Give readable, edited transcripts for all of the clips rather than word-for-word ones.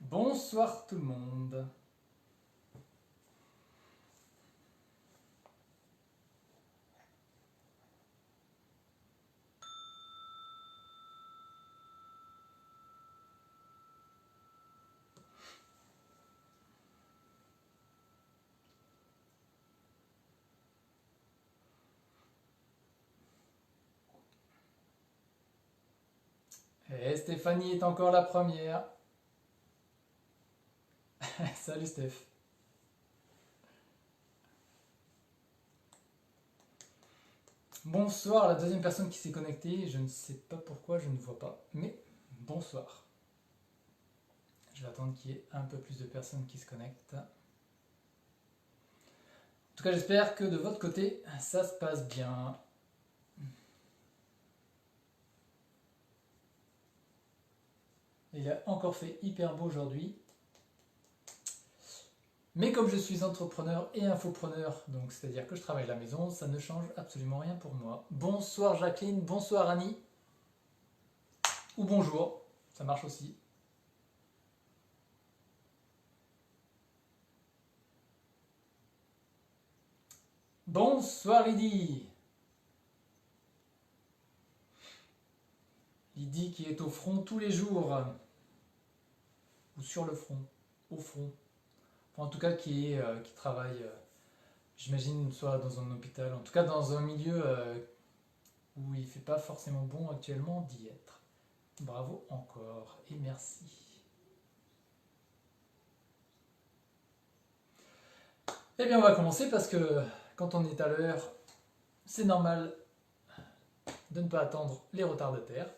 Bonsoir tout le monde. Et Stéphanie est encore la première. Salut Steph. Bonsoir à la deuxième personne qui s'est connectée. Je ne sais pas pourquoi je ne vois pas, mais bonsoir. Je vais attendre qu'il y ait un peu plus de personnes qui se connectent. En tout cas, j'espère que de votre côté, ça se passe bien. Il a encore fait hyper beau aujourd'hui. Mais comme je suis entrepreneur et infopreneur, donc c'est-à-dire que je travaille à la maison, ça ne change absolument rien pour moi. Bonsoir Jacqueline, bonsoir Annie. Ou bonjour, ça marche aussi. Bonsoir Lydie. Lydie qui est au front tous les jours. Ou sur le front, au front. Enfin, en tout cas qui travaille, j'imagine, soit dans un hôpital, en tout cas dans un milieu où il ne fait pas forcément bon actuellement d'y être. Bravo encore et merci. Eh bien on va commencer parce que quand on est à l'heure, c'est normal de ne pas attendre les retardataires.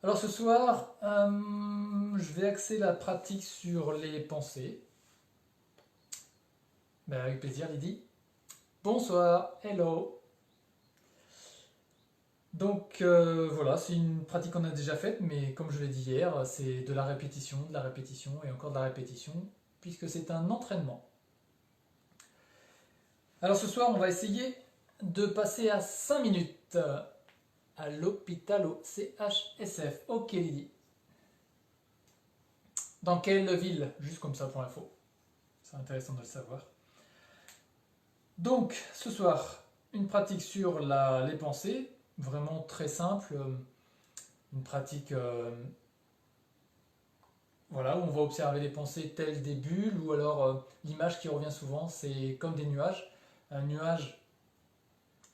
Alors ce soir, je vais axer la pratique sur les pensées. Ben, avec plaisir Lydie. Bonsoir, hello. Donc voilà, c'est une pratique qu'on a déjà faite, mais comme je l'ai dit hier, c'est de la répétition et encore de la répétition, puisque c'est un entraînement. Alors ce soir, on va essayer de passer à 5 minutes à l'hôpital au CHSF. Ok Lydie. Dans quelle ville? Juste comme ça pour l'info. C'est intéressant de le savoir. Donc ce soir, une pratique sur les pensées, vraiment très simple. Une pratique voilà, où on va observer les pensées telles des bulles, ou alors l'image qui revient souvent, c'est comme des nuages. Un nuage,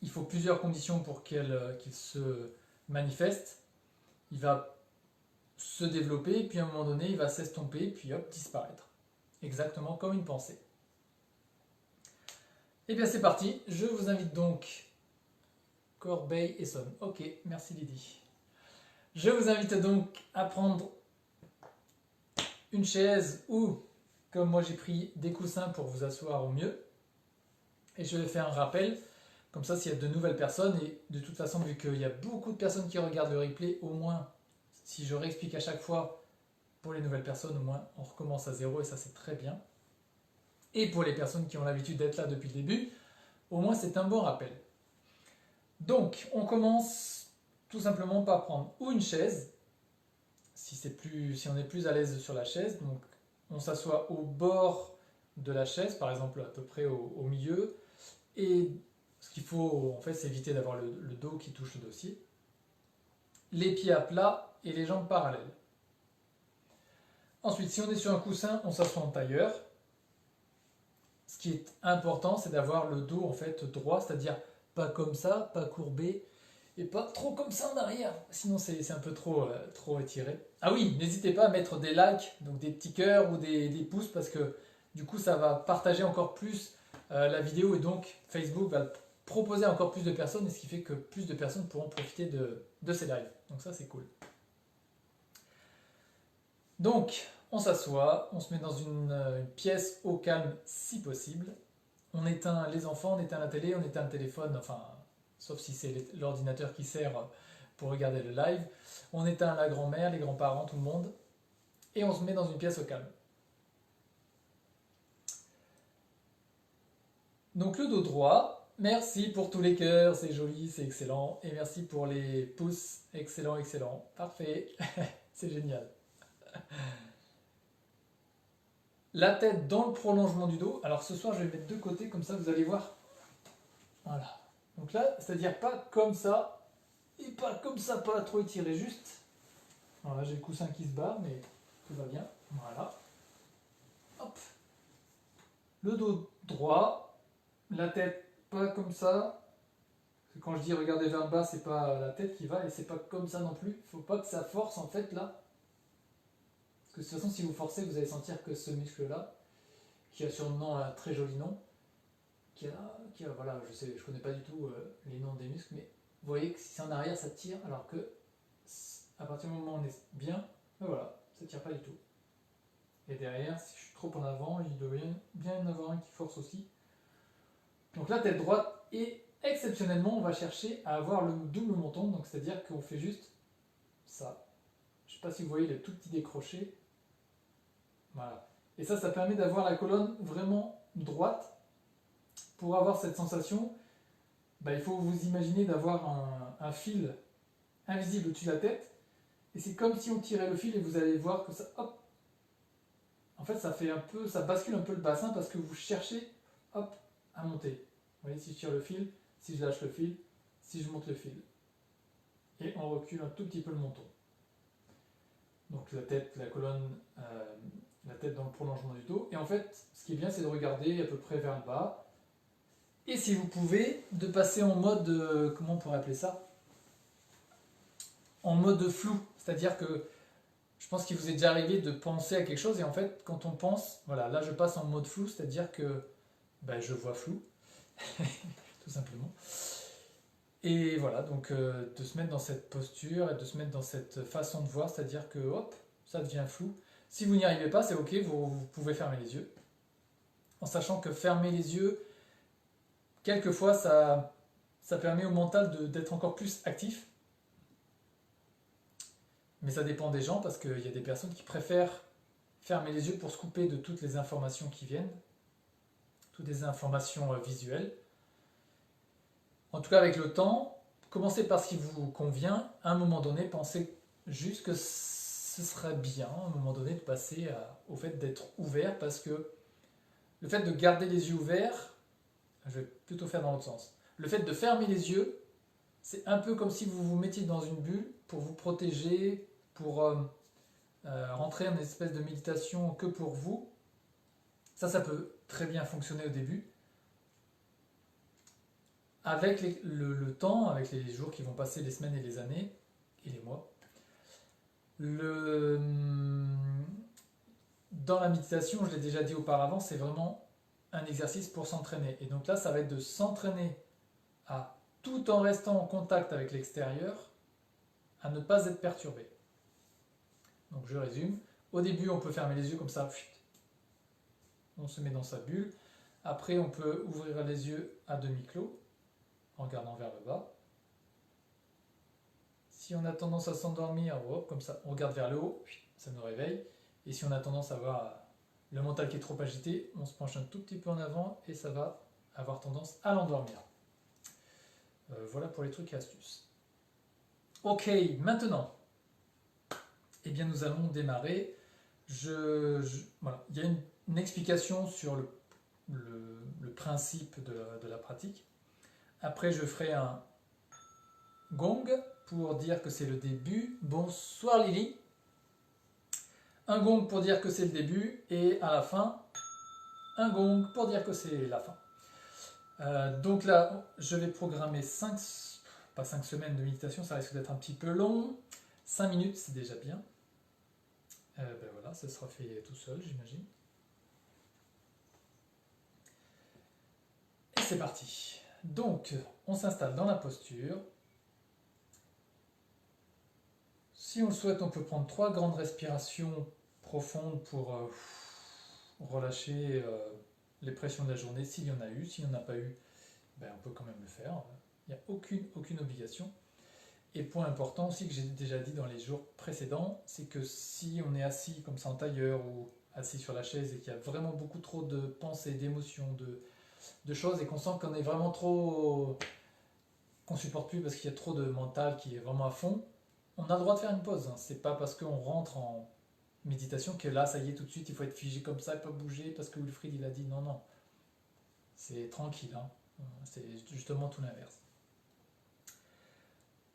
il faut plusieurs conditions pour qu'il se manifeste. Il va se développer, puis à un moment donné, il va s'estomper, puis hop, disparaître. Exactement comme une pensée. Et bien c'est parti, je vous invite donc, Corbeil-Essonne. Ok, merci Lydie. Je vous invite donc à prendre une chaise ou, comme moi j'ai pris, des coussins pour vous asseoir au mieux. Et je vais faire un rappel, comme ça s'il y a de nouvelles personnes, et de toute façon vu qu'il y a beaucoup de personnes qui regardent le replay, au moins, si je réexplique à chaque fois, pour les nouvelles personnes, au moins on recommence à zéro et ça c'est très bien. Et pour les personnes qui ont l'habitude d'être là depuis le début, au moins c'est un bon rappel. Donc on commence tout simplement par prendre ou une chaise, si on est plus à l'aise sur la chaise, donc on s'assoit au bord de la chaise, par exemple à peu près au milieu, et ce qu'il faut en fait c'est éviter d'avoir le dos qui touche le dossier, les pieds à plat et les jambes parallèles. Ensuite, si on est sur un coussin, on s'assoit en tailleur. Ce qui est important, c'est d'avoir le dos en fait droit, c'est-à-dire pas comme ça, pas courbé, et pas trop comme ça en arrière, sinon c'est un peu trop étiré. Ah oui, n'hésitez pas à mettre des likes, donc des petits cœurs ou des pouces, parce que du coup ça va partager encore plus la vidéo, et donc Facebook va proposer encore plus de personnes, et ce qui fait que plus de personnes pourront profiter de ces lives. Donc ça c'est cool. Donc on s'assoit, on se met dans une pièce au calme si possible. On éteint les enfants, on éteint la télé, on éteint le téléphone, enfin, sauf si c'est l'ordinateur qui sert pour regarder le live. On éteint la grand-mère, les grands-parents, tout le monde, et on se met dans une pièce au calme. Donc le dos droit, merci pour tous les cœurs, c'est joli, c'est excellent, et merci pour les pouces, excellent, excellent, parfait, c'est génial. La tête dans le prolongement du dos. Alors ce soir, je vais mettre de côté, comme ça vous allez voir. Voilà. Donc là, c'est-à-dire pas comme ça, et pas comme ça, pas trop étiré, juste. Voilà, j'ai le coussin qui se barre, mais tout va bien. Voilà. Hop. Le dos droit, la tête pas comme ça. Quand je dis regarder vers le bas, c'est pas la tête qui va, et c'est pas comme ça non plus. Il faut pas que ça force en fait là. Parce que de toute façon, si vous forcez, vous allez sentir que ce muscle-là, qui a sûrement un très joli nom, voilà, je connais pas du tout les noms des muscles, mais vous voyez que si c'est en arrière, ça tire, alors que à partir du moment où on est bien, ben voilà, ça tire pas du tout. Et derrière, si je suis trop en avant, il doit bien y en avoir un qui force aussi. Donc la tête droite, et exceptionnellement, on va chercher à avoir le double menton, donc c'est-à-dire qu'on fait juste ça. Je sais pas si vous voyez le tout petit décroché. Voilà. Et ça permet d'avoir la colonne vraiment droite. Pour avoir cette sensation, bah, il faut vous imaginer d'avoir un fil invisible au-dessus de la tête. Et c'est comme si on tirait le fil et vous allez voir que ça, hop, en fait ça fait un peu, ça bascule un peu le bassin parce que vous cherchez, hop, à monter. Vous voyez, si je tire le fil, si je lâche le fil, si je monte le fil. Et on recule un tout petit peu le menton. Donc la tête, la colonne, la tête dans le prolongement du dos. Et en fait, ce qui est bien, c'est de regarder à peu près vers le bas. Et si vous pouvez, de passer en mode, comment on pourrait appeler ça? En mode flou. C'est-à-dire que je pense qu'il vous est déjà arrivé de penser à quelque chose et en fait, quand on pense, voilà, là je passe en mode flou, c'est-à-dire que ben, je vois flou, tout simplement. Et voilà, donc de se mettre dans cette posture et de se mettre dans cette façon de voir, c'est-à-dire que hop, ça devient flou. Si vous n'y arrivez pas, c'est ok, vous pouvez fermer les yeux. En sachant que fermer les yeux, quelquefois, ça permet au mental d'être encore plus actif. Mais ça dépend des gens parce qu'il y a des personnes qui préfèrent fermer les yeux pour se couper de toutes les informations qui viennent, toutes les informations visuelles. En tout cas, avec le temps, commencez par ce qui vous convient. À un moment donné, pensez juste que ce serait bien, à un moment donné, de passer au fait d'être ouvert parce que le fait de garder les yeux ouverts, je vais plutôt faire dans l'autre sens. Le fait de fermer les yeux, c'est un peu comme si vous vous mettiez dans une bulle pour vous protéger, pour rentrer en une espèce de méditation que pour vous. Ça peut très bien fonctionner au début. Avec le temps, avec les jours qui vont passer, les semaines et les années, et les mois, dans la méditation, je l'ai déjà dit auparavant, c'est vraiment un exercice pour s'entraîner. Et donc là, ça va être de s'entraîner à, tout en restant en contact avec l'extérieur, à ne pas être perturbé. Donc je résume. Au début, on peut fermer les yeux comme ça. On se met dans sa bulle. Après, on peut ouvrir les yeux à demi-clos, en regardant vers le bas. Si on a tendance à s'endormir, comme ça, on regarde vers le haut, ça nous réveille. Et si on a tendance à avoir le mental qui est trop agité, on se penche un tout petit peu en avant et ça va avoir tendance à l'endormir. Voilà pour les trucs et astuces. Ok, maintenant, eh bien nous allons démarrer. Voilà. Il y a une explication sur le principe de la pratique. Après, je ferai un gong pour dire que c'est le début. Bonsoir Lily. Un gong pour dire que c'est le début. Et à la fin, un gong pour dire que c'est la fin. Donc là, je vais programmer pas 5 semaines de méditation, ça risque d'être un petit peu long. 5 minutes, c'est déjà bien. Ben voilà, ça sera fait tout seul, j'imagine. Et c'est parti. Donc, on s'installe dans la posture. Si on le souhaite, on peut prendre 3 grandes respirations profondes pour relâcher les pressions de la journée, s'il y en a eu. S'il n'y en a pas eu, ben on peut quand même le faire. Il n'y a aucune obligation. Et point important aussi que j'ai déjà dit dans les jours précédents, c'est que si on est assis comme ça en tailleur ou assis sur la chaise et qu'il y a vraiment beaucoup trop de pensées, d'émotions, de choses et qu'on sent qu'on est vraiment trop... qu'on supporte plus parce qu'il y a trop de mental qui est vraiment à fond, on a le droit de faire une pause. C'est pas parce qu'on rentre méditation que là, ça y est, tout de suite, il faut être figé comme ça, pas bouger, parce que Wilfried, il a dit non, non. C'est tranquille, hein. C'est justement tout l'inverse.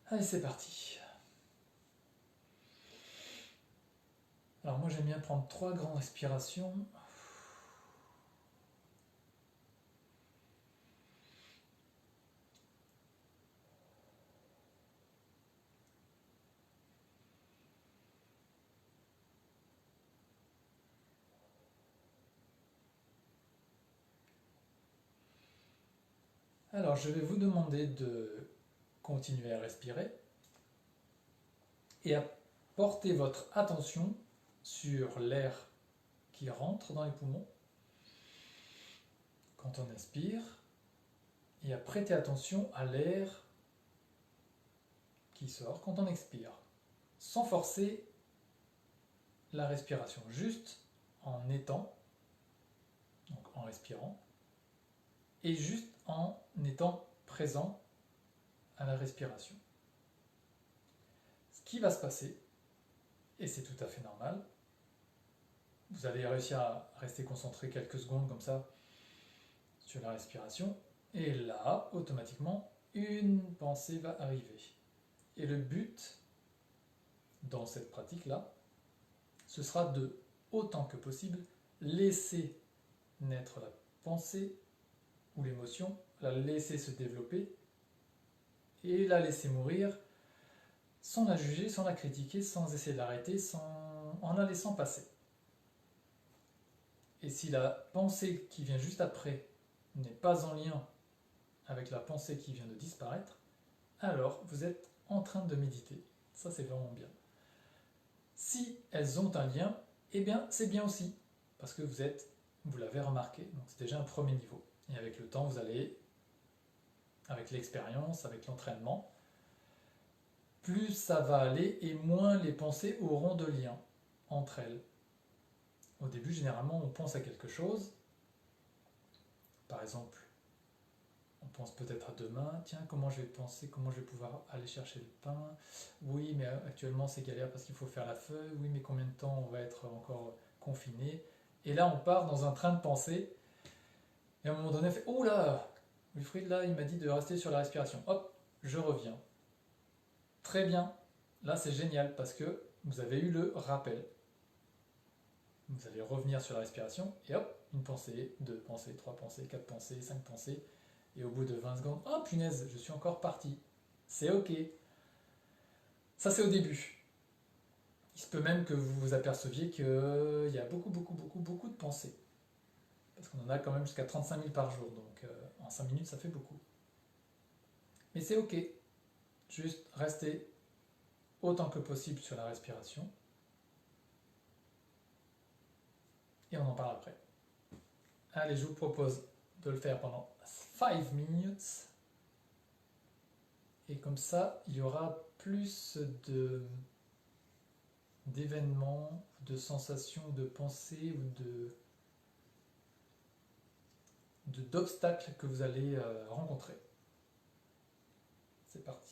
Allez, c'est parti. Alors moi, j'aime bien prendre 3 grandes respirations. Alors, je vais vous demander de continuer à respirer et à porter votre attention sur l'air qui rentre dans les poumons quand on inspire et à prêter attention à l'air qui sort quand on expire, sans forcer la respiration, juste en étant, donc en respirant, et juste en étant présent à la respiration. Ce qui va se passer, et c'est tout à fait normal, vous allez réussir à rester concentré quelques secondes comme ça sur la respiration, et là, automatiquement, une pensée va arriver. Et le but dans cette pratique-là, ce sera de, autant que possible, laisser naître la pensée ou l'émotion, la laisser se développer et la laisser mourir sans la juger, sans la critiquer, sans essayer de l'arrêter, en la laissant passer. Et si la pensée qui vient juste après n'est pas en lien avec la pensée qui vient de disparaître, alors vous êtes en train de méditer. Ça, c'est vraiment bien. Si elles ont un lien, eh bien, c'est bien aussi, parce que vous l'avez remarqué, donc c'est déjà un premier niveau. Et avec le temps, vous allez, avec l'expérience, avec l'entraînement, plus ça va aller et moins les pensées auront de lien entre elles. Au début, généralement, on pense à quelque chose. Par exemple, on pense peut-être à demain. Tiens, comment je vais penser, comment je vais pouvoir aller chercher le pain. Oui, mais actuellement, c'est galère parce qu'il faut faire la feuille. Oui, mais combien de temps on va être encore confiné. Et là, on part dans un train de pensée. Et à un moment donné, on fait oh là, Wilfried, là, il m'a dit de rester sur la respiration. Hop, je reviens. Très bien. Là, c'est génial parce que vous avez eu le rappel. Vous allez revenir sur la respiration et hop, une pensée, 2 pensées, 3 pensées, 4 pensées, 5 pensées. Et au bout de 20 secondes, oh punaise, je suis encore parti. C'est ok. Ça, c'est au début. Il se peut même que vous vous aperceviez qu'il y a beaucoup de pensées. Parce qu'on en a quand même jusqu'à 35 000 par jour. Donc en 5 minutes, ça fait beaucoup. Mais c'est ok. Juste rester autant que possible sur la respiration. Et on en parle après. Allez, je vous propose de le faire pendant 5 minutes. Et comme ça, il y aura plus d'événements, de sensations, de pensées ou d'obstacles que vous allez rencontrer. C'est parti.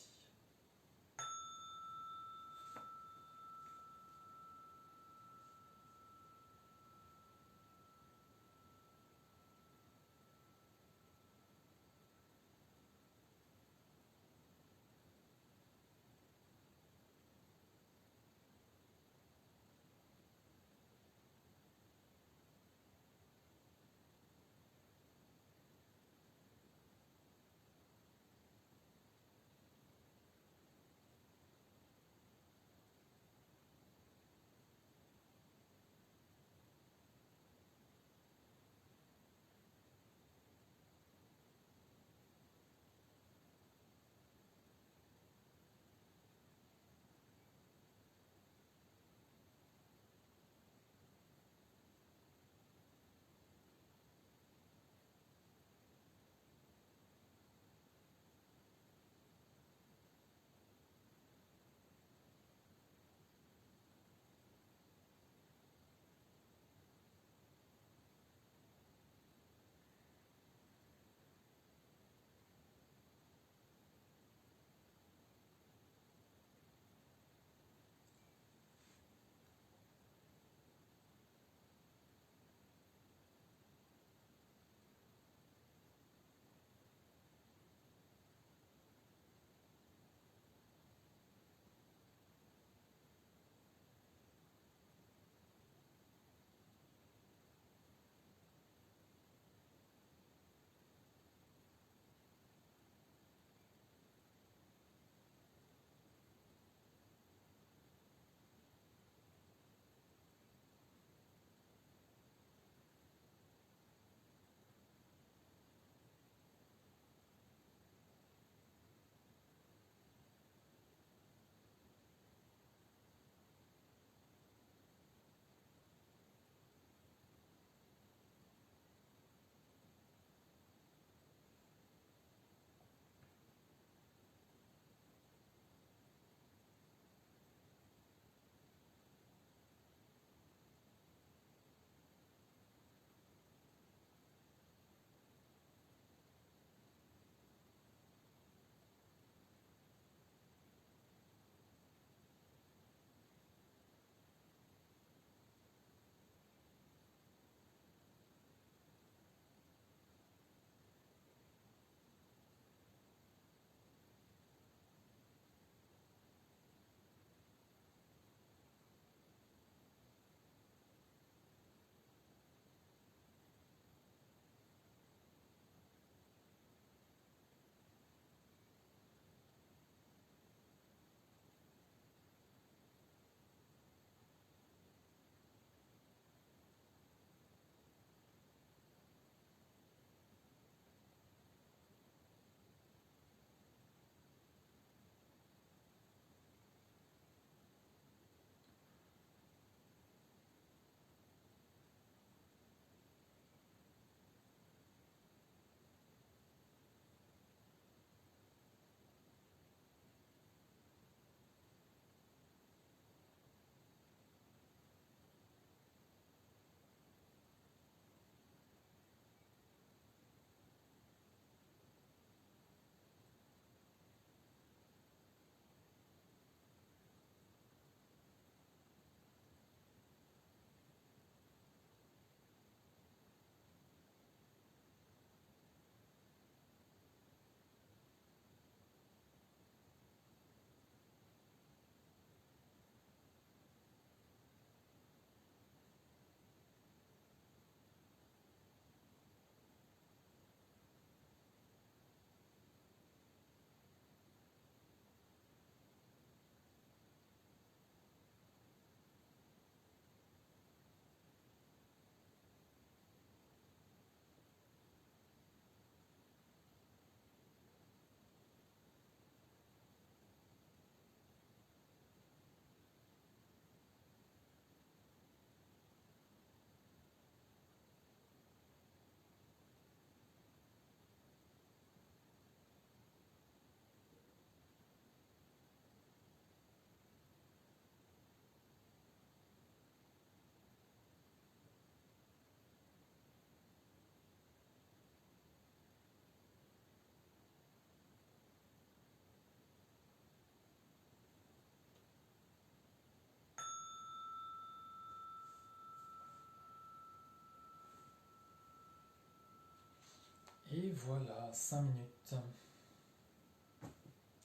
Et voilà, 5 minutes.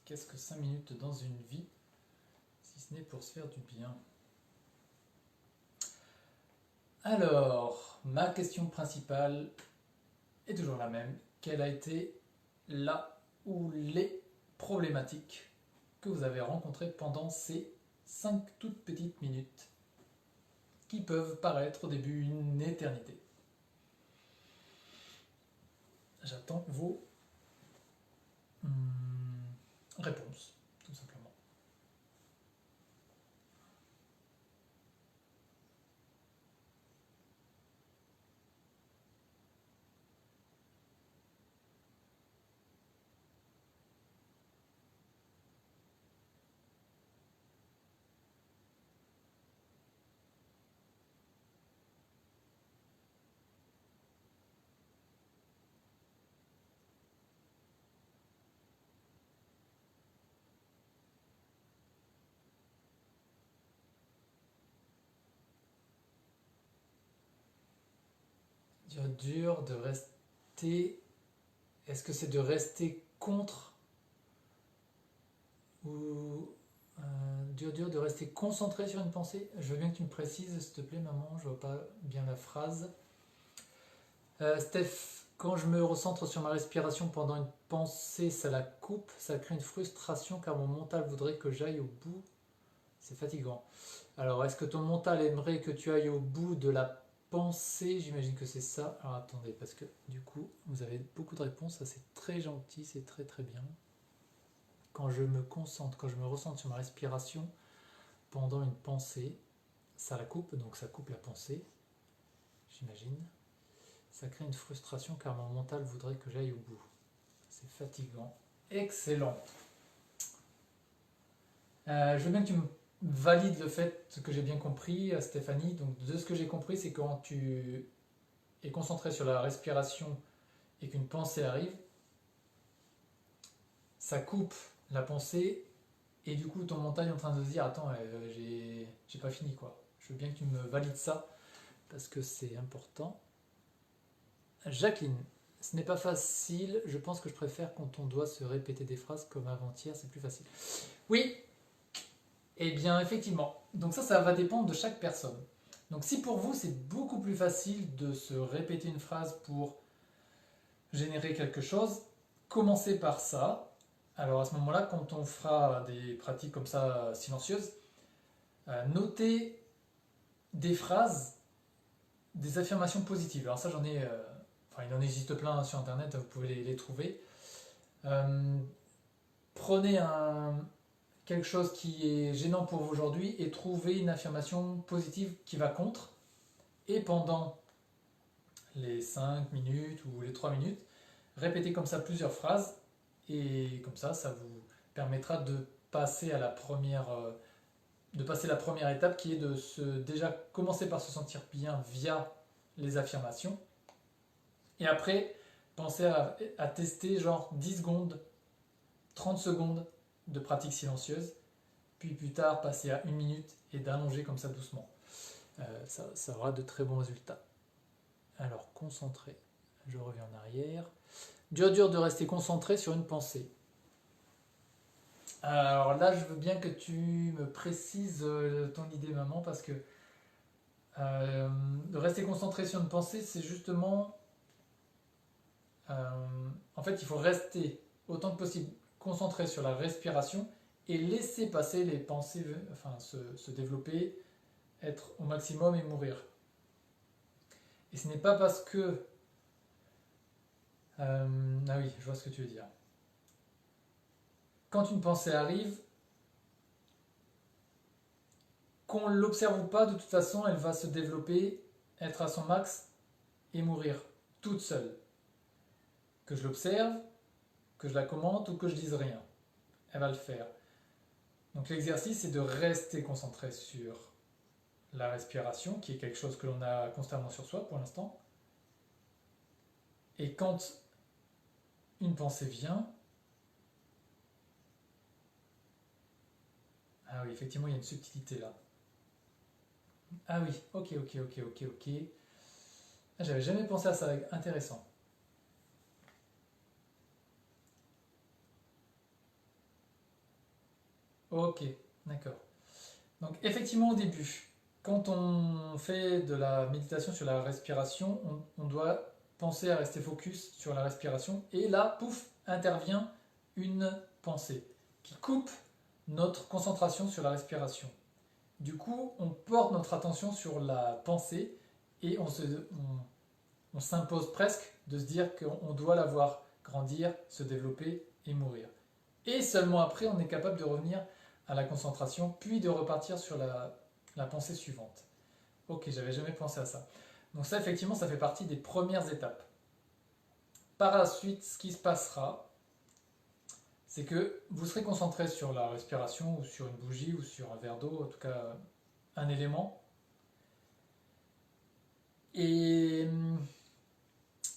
Qu'est-ce que 5 minutes dans une vie, si ce n'est pour se faire du bien? Alors, ma question principale est toujours la même. Quelle a été la ou les problématiques que vous avez rencontrées pendant ces 5 toutes petites minutes qui peuvent paraître au début une éternité? J'attends vos réponses, tout simplement. Dur de rester. Est-ce que c'est de rester contre ou dur de rester concentré sur une pensée? Je veux bien que tu me précises, s'il te plaît, maman. Je vois pas bien la phrase. Steph, quand je me recentre sur ma respiration pendant une pensée, ça la coupe, ça crée une frustration car mon mental voudrait que j'aille au bout. C'est fatigant. Alors, est-ce que ton mental aimerait que tu ailles au bout de la pensée? J'imagine que c'est ça. Alors, attendez, parce que du coup, vous avez beaucoup de réponses. Ça, c'est très gentil, c'est très très bien. Quand je me concentre, quand je me recentre sur ma respiration pendant une pensée, ça la coupe, donc ça coupe la pensée, j'imagine. Ça crée une frustration car mon mental voudrait que j'aille au bout. C'est fatigant. Excellent. Je veux bien que tu me valides le fait que j'ai bien compris, Stéphanie. Donc, de ce que j'ai compris, c'est quand tu es concentré sur la respiration et qu'une pensée arrive, ça coupe la pensée et du coup, ton mental est en train de se dire attends, j'ai pas fini quoi. Je veux bien que tu me valides ça parce que c'est important. Jacqueline, ce n'est pas facile, je pense que je préfère quand on doit se répéter des phrases comme avant-hier, c'est plus facile. Oui, eh bien effectivement, donc ça va dépendre de chaque personne. Donc si pour vous c'est beaucoup plus facile de se répéter une phrase pour générer quelque chose, commencez par ça. Alors à ce moment-là, quand on fera des pratiques comme ça silencieuses, notez des phrases, des affirmations positives. Alors ça j'en ai... Enfin, il en existe plein sur internet, vous pouvez les trouver. Prenez quelque chose qui est gênant pour vous aujourd'hui et trouvez une affirmation positive qui va contre. Et pendant les 5 minutes ou les 3 minutes, répétez comme ça plusieurs phrases et comme ça vous permettra de passer à la première étape qui est de déjà commencer par se sentir bien via les affirmations. Et après, pensez à tester genre 10 secondes, 30 secondes de pratique silencieuse, puis plus tard passer à 1 minute et d'allonger comme ça doucement. Ça aura de très bons résultats. Alors, concentré, je reviens en arrière. Dur de rester concentré sur une pensée. Alors là, je veux bien que tu me précises ton idée, maman, parce que de rester concentré sur une pensée, c'est justement... en fait, il faut rester autant que possible concentré sur la respiration et laisser passer les pensées, enfin se développer, être au maximum et mourir. Et ce n'est pas parce que... ah oui, je vois ce que tu veux dire. Quand une pensée arrive, qu'on l'observe ou pas, de toute façon, elle va se développer, être à son max et mourir toute seule. Que je l'observe, que je la commente ou que je dise rien. Elle va le faire. Donc l'exercice, c'est de rester concentré sur la respiration, qui est quelque chose que l'on a constamment sur soi pour l'instant. Et quand une pensée vient... Ah oui, effectivement, il y a une subtilité là. Ah oui, ok. Ah, j'avais jamais pensé à ça, intéressant. Ok, d'accord. Donc effectivement au début, quand on fait de la méditation sur la respiration, on doit penser à rester focus sur la respiration et là, pouf, intervient une pensée qui coupe notre concentration sur la respiration. Du coup, on porte notre attention sur la pensée et on s'impose presque de se dire qu'on doit la voir grandir, se développer et mourir. Et seulement après, on est capable de revenir à la concentration, puis de repartir sur la pensée suivante. Ok, j'avais jamais pensé à ça. Donc ça, effectivement, ça fait partie des premières étapes. Par la suite, ce qui se passera, c'est que vous serez concentré sur la respiration, ou sur une bougie, ou sur un verre d'eau, en tout cas un élément. Et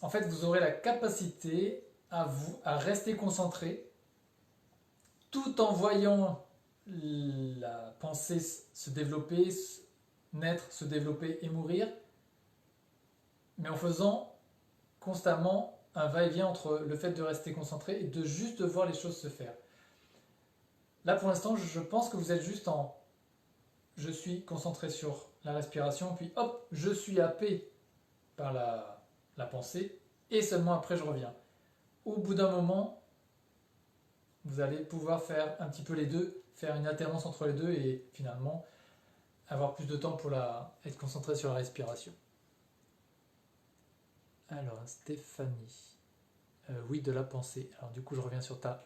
en fait, vous aurez la capacité à rester concentré tout en voyant la pensée se développer, naître, se développer et mourir, mais en faisant constamment un va-et-vient entre le fait de rester concentré et de juste voir les choses se faire. Là, pour l'instant, je pense que vous êtes juste en je suis concentré sur la respiration, puis hop, je suis happé par la pensée, et seulement après je reviens. Au bout d'un moment, vous allez pouvoir faire un petit peu les deux, faire une alternance entre les deux et finalement avoir plus de temps pour être concentré sur la respiration. Alors, Stéphanie. Oui, de la pensée. Alors du coup, je reviens sur ta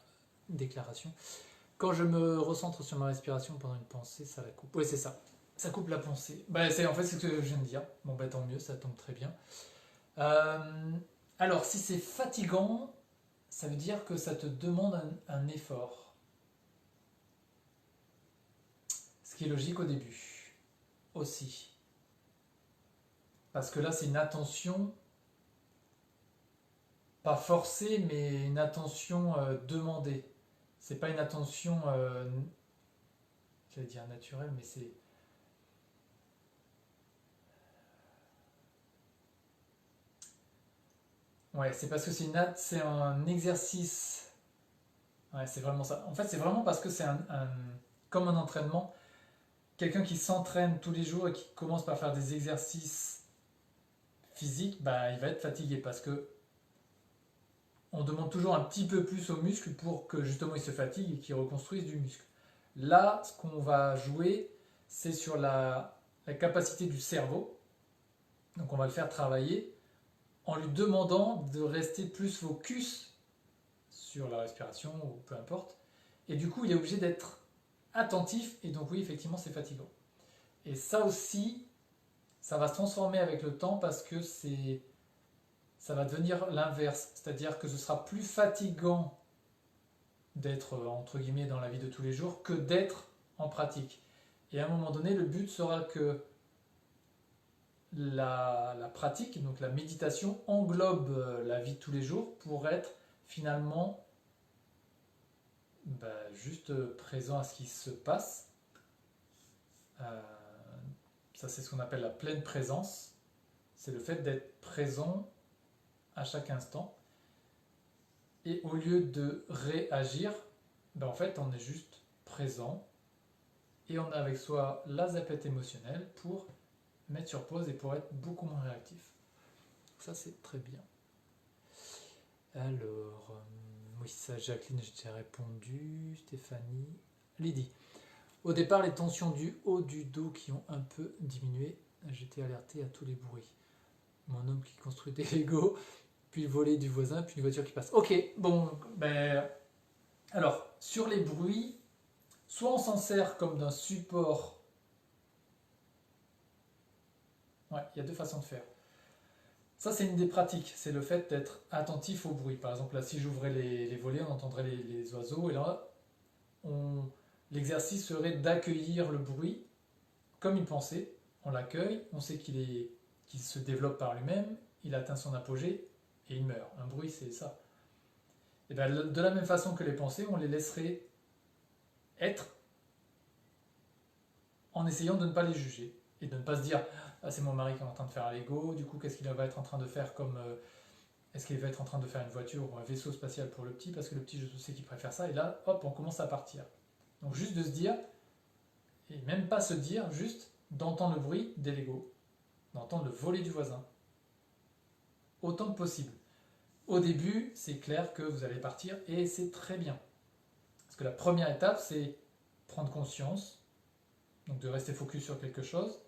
déclaration. Quand je me recentre sur ma respiration pendant une pensée, ça la coupe. Oui, c'est ça. Ça coupe la pensée. Bah, en fait, c'est ce que je viens de dire. Bon, bah, tant mieux, ça tombe très bien. Alors, si c'est fatigant, ça veut dire que ça te demande un effort. Ce qui est logique au début. Aussi. Parce que là, c'est une attention, pas forcée, mais une attention demandée. C'est pas une attention, j'allais dire naturelle, mais c'est. Ouais, c'est parce que c'est un exercice. Ouais, c'est vraiment ça. En fait, c'est vraiment parce que c'est comme un entraînement. Quelqu'un qui s'entraîne tous les jours et qui commence par faire des exercices physiques, bah, il va être fatigué parce que on demande toujours un petit peu plus aux muscles pour que justement ils se fatiguent et qu'ils reconstruisent du muscle. Là, ce qu'on va jouer, c'est sur la capacité du cerveau. Donc on va le faire travailler en lui demandant de rester plus focus sur la respiration ou peu importe. Et du coup, il est obligé d'être attentif et donc oui, effectivement, c'est fatigant. Et ça aussi, ça va se transformer avec le temps parce que ça va devenir l'inverse. C'est-à-dire que ce sera plus fatigant d'être entre guillemets dans la vie de tous les jours que d'être en pratique. Et à un moment donné, le but sera que la pratique, donc la méditation, englobe la vie de tous les jours pour être finalement juste présent à ce qui se passe. Euh, Ça, c'est ce qu'on appelle la pleine présence. C'est le fait d'être présent à chaque instant. Et au lieu de réagir, en fait, on est juste présent et on a avec soi la zapette émotionnelle pour mettre sur pause et pour être beaucoup moins réactif. Ça, c'est très bien. Alors, oui, ça, Jacqueline, je t'ai répondu. Stéphanie. Lydie. Au départ, les tensions du haut du dos qui ont un peu diminué. J'étais alerté à tous les bruits. Mon homme qui construit des Lego, puis le volet du voisin, puis une voiture qui passe. Ok, bon, alors, sur les bruits, soit on s'en sert comme d'un support. Ouais, il y a deux façons de faire. Ça, c'est une des pratiques, c'est le fait d'être attentif au bruit. Par exemple, là, si j'ouvrais les volets, on entendrait les oiseaux, et là, l'exercice serait d'accueillir le bruit comme une pensée. On l'accueille, on sait qu'il se développe par lui-même, il atteint son apogée, et il meurt. Un bruit, c'est ça. Et bien, de la même façon que les pensées, on les laisserait être en essayant de ne pas les juger et de ne pas se dire ah, c'est mon mari qui est en train de faire un Lego, du coup qu'est-ce qu'il va être en train de faire comme est-ce qu'il va être en train de faire une voiture ou un vaisseau spatial pour le petit parce que le petit je sais qu'il préfère ça et là hop on commence à partir. Donc juste de se dire, et même pas se dire, juste d'entendre le bruit des Legos, d'entendre le volet du voisin, autant que possible. Au début, c'est clair que vous allez partir et c'est très bien. Parce que la première étape, c'est prendre conscience, donc de rester focus sur quelque chose,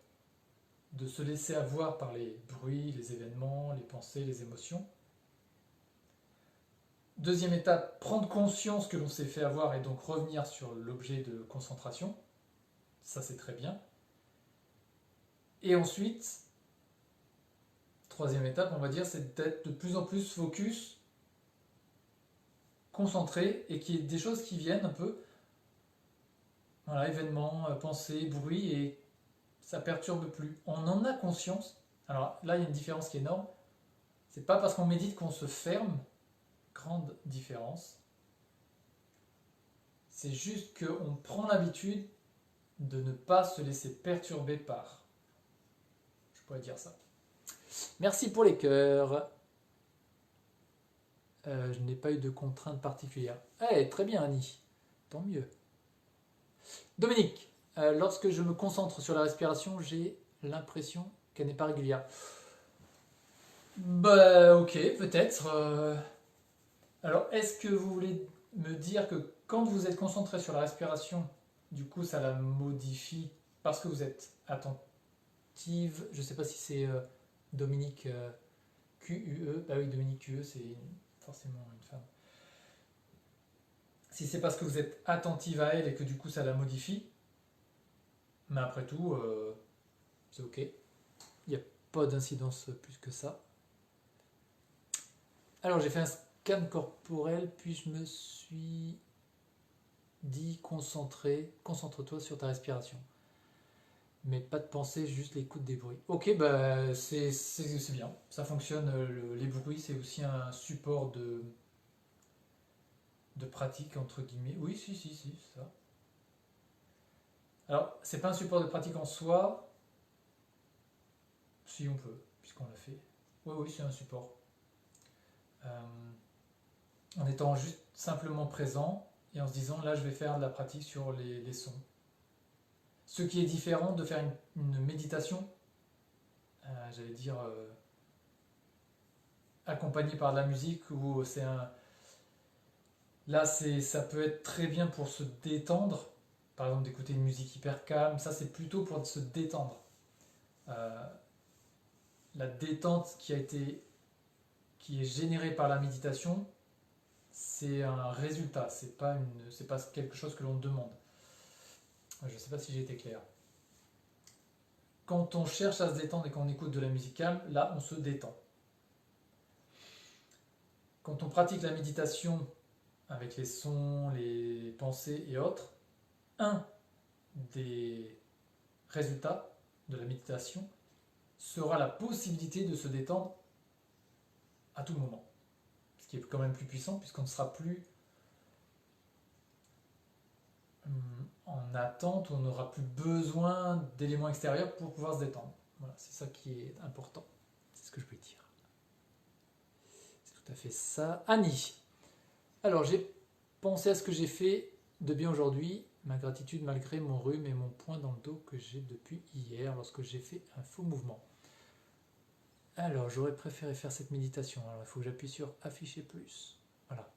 de se laisser avoir par les bruits, les événements, les pensées, les émotions. Deuxième étape, prendre conscience que l'on s'est fait avoir et donc revenir sur l'objet de concentration. Ça, c'est très bien. Et ensuite, troisième étape, on va dire, c'est d'être de plus en plus focus, concentré, et qu'il y ait des choses qui viennent un peu, voilà, événements, pensées, bruits, et ça perturbe plus. On en a conscience. Alors là, il y a une différence qui est énorme. C'est pas parce qu'on médite qu'on se ferme. Grande différence. C'est juste qu'on prend l'habitude de ne pas se laisser perturber par. Je pourrais dire ça. Merci pour les cœurs. Je n'ai pas eu de contrainte particulière. Très bien, Annie. Tant mieux. Dominique, lorsque je me concentre sur la respiration, j'ai l'impression qu'elle n'est pas régulière. Bah, ok, peut-être. Alors, est-ce que vous voulez me dire que quand vous êtes concentré sur la respiration, du coup, ça la modifie parce que vous êtes attentive? Je ne sais pas si c'est Dominique QUE. Bah oui, Dominique QE, c'est forcément une femme. Si c'est parce que vous êtes attentive à elle et que du coup, ça la modifie, mais après tout, c'est ok. Il n'y a pas d'incidence plus que ça. Alors, j'ai fait un scan corporel, puis je me suis dit concentre-toi sur ta respiration. Mais pas de pensée, juste l'écoute des bruits. Ok, bah c'est bien, ça fonctionne. Les bruits, c'est aussi un support de pratique, entre guillemets. Oui, si, c'est ça. Alors, c'est pas un support de pratique en soi. Si on peut, puisqu'on l'a fait. Oui, c'est un support. En étant juste simplement présent et en se disant là je vais faire de la pratique sur les sons. Ce qui est différent de faire une méditation, j'allais dire accompagnée par de la musique, où c'est un. Là ça peut être très bien pour se détendre, par exemple d'écouter une musique hyper calme, ça c'est plutôt pour se détendre. La détente qui est générée par la méditation, c'est un résultat, c'est pas quelque chose que l'on demande. Je ne sais pas si j'ai été clair. Quand on cherche à se détendre et qu'on écoute de la musique calme, là on se détend. Quand on pratique la méditation avec les sons, les pensées et autres, un des résultats de la méditation sera la possibilité de se détendre à tout moment. Ce qui est quand même plus puissant puisqu'on ne sera plus en attente, on n'aura plus besoin d'éléments extérieurs pour pouvoir se détendre. Voilà, c'est ça qui est important. C'est ce que je peux dire. C'est tout à fait ça. Annie. Alors, j'ai pensé à ce que j'ai fait de bien aujourd'hui, ma gratitude malgré mon rhume et mon poing dans le dos que j'ai depuis hier lorsque j'ai fait un faux mouvement. Alors, j'aurais préféré faire cette méditation. Alors, il faut que j'appuie sur afficher plus. Voilà.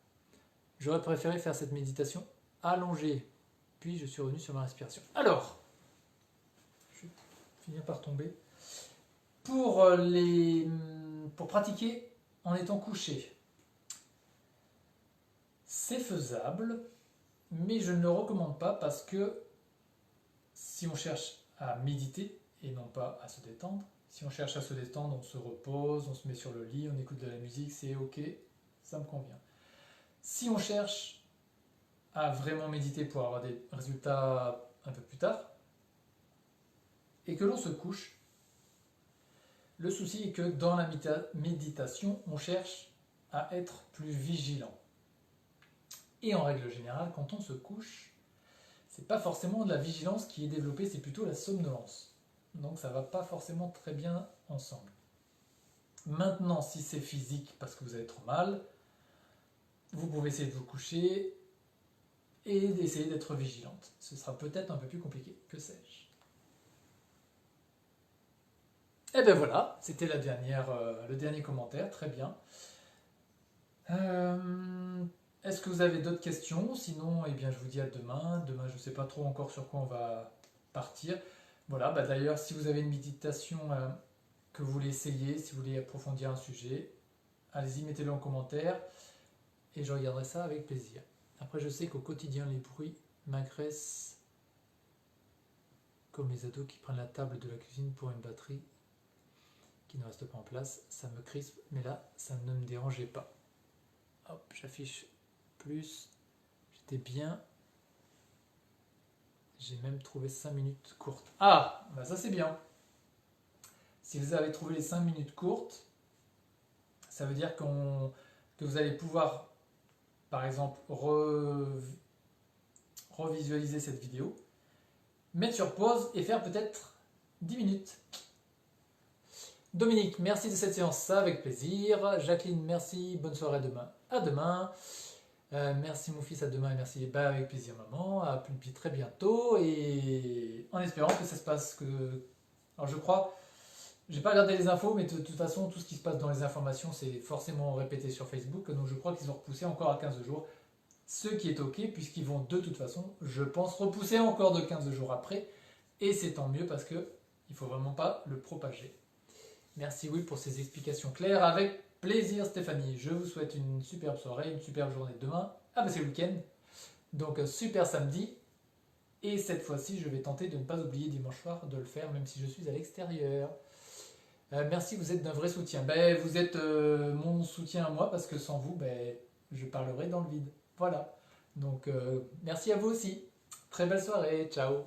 J'aurais préféré faire cette méditation allongée. Puis je suis revenu sur ma respiration. Alors, je vais finir par tomber. Pour pratiquer en étant couché, c'est faisable, mais je ne le recommande pas parce que si on cherche à méditer et non pas à se détendre, si on cherche à se détendre, on se repose, on se met sur le lit, on écoute de la musique, c'est ok, ça me convient. Si on cherche à vraiment méditer pour avoir des résultats un peu plus tard, et que l'on se couche, le souci est que dans la méditation, on cherche à être plus vigilant. Et en règle générale, quand on se couche, c'est pas forcément de la vigilance qui est développée, c'est plutôt la somnolence. Donc ça va pas forcément très bien ensemble. Maintenant, si c'est physique parce que vous avez trop mal, vous pouvez essayer de vous coucher et d'essayer d'être vigilante. Ce sera peut-être un peu plus compliqué, que sais-je. Et ben voilà, c'était le dernier commentaire, très bien. Est-ce que vous avez d'autres questions? Sinon, eh bien, je vous dis à demain. Demain, je ne sais pas trop encore sur quoi on va partir. Voilà, bah d'ailleurs, si vous avez une méditation que vous voulez essayer, si vous voulez approfondir un sujet, allez-y, mettez-le en commentaire et je regarderai ça avec plaisir. Après, je sais qu'au quotidien, les bruits m'agressent comme les ados qui prennent la table de la cuisine pour une batterie qui ne reste pas en place. Ça me crispe, mais là, ça ne me dérangeait pas. Hop, j'affiche plus. J'étais bien. J'ai même trouvé 5 minutes courtes. Ah, bah ça c'est bien. Si vous avez trouvé les 5 minutes courtes, ça veut dire que vous allez pouvoir, par exemple, revisualiser cette vidéo, mettre sur pause et faire peut-être 10 minutes. Dominique, merci de cette séance, ça avec plaisir. Jacqueline, merci, bonne soirée demain. À demain. Merci mon fils, à demain et merci. Bah, avec plaisir maman, à puis très bientôt et en espérant que ça se passe que... Alors je crois, j'ai pas regardé les infos mais de toute façon tout ce qui se passe dans les informations c'est forcément répété sur Facebook donc je crois qu'ils ont repoussé encore à 15 jours. Ce qui est ok puisqu'ils vont de toute façon, je pense, repousser encore de 15 jours après et c'est tant mieux parce que il faut vraiment pas le propager. Merci oui pour ces explications claires avec plaisir Stéphanie, je vous souhaite une superbe soirée, une superbe journée demain. Ah bah c'est le week-end, donc super samedi. Et cette fois-ci, je vais tenter de ne pas oublier dimanche soir de le faire, même si je suis à l'extérieur. Merci, vous êtes d'un vrai soutien. Ben, vous êtes mon soutien à moi, parce que sans vous, ben, je parlerai dans le vide. Voilà. Donc merci à vous aussi. Très belle soirée, ciao.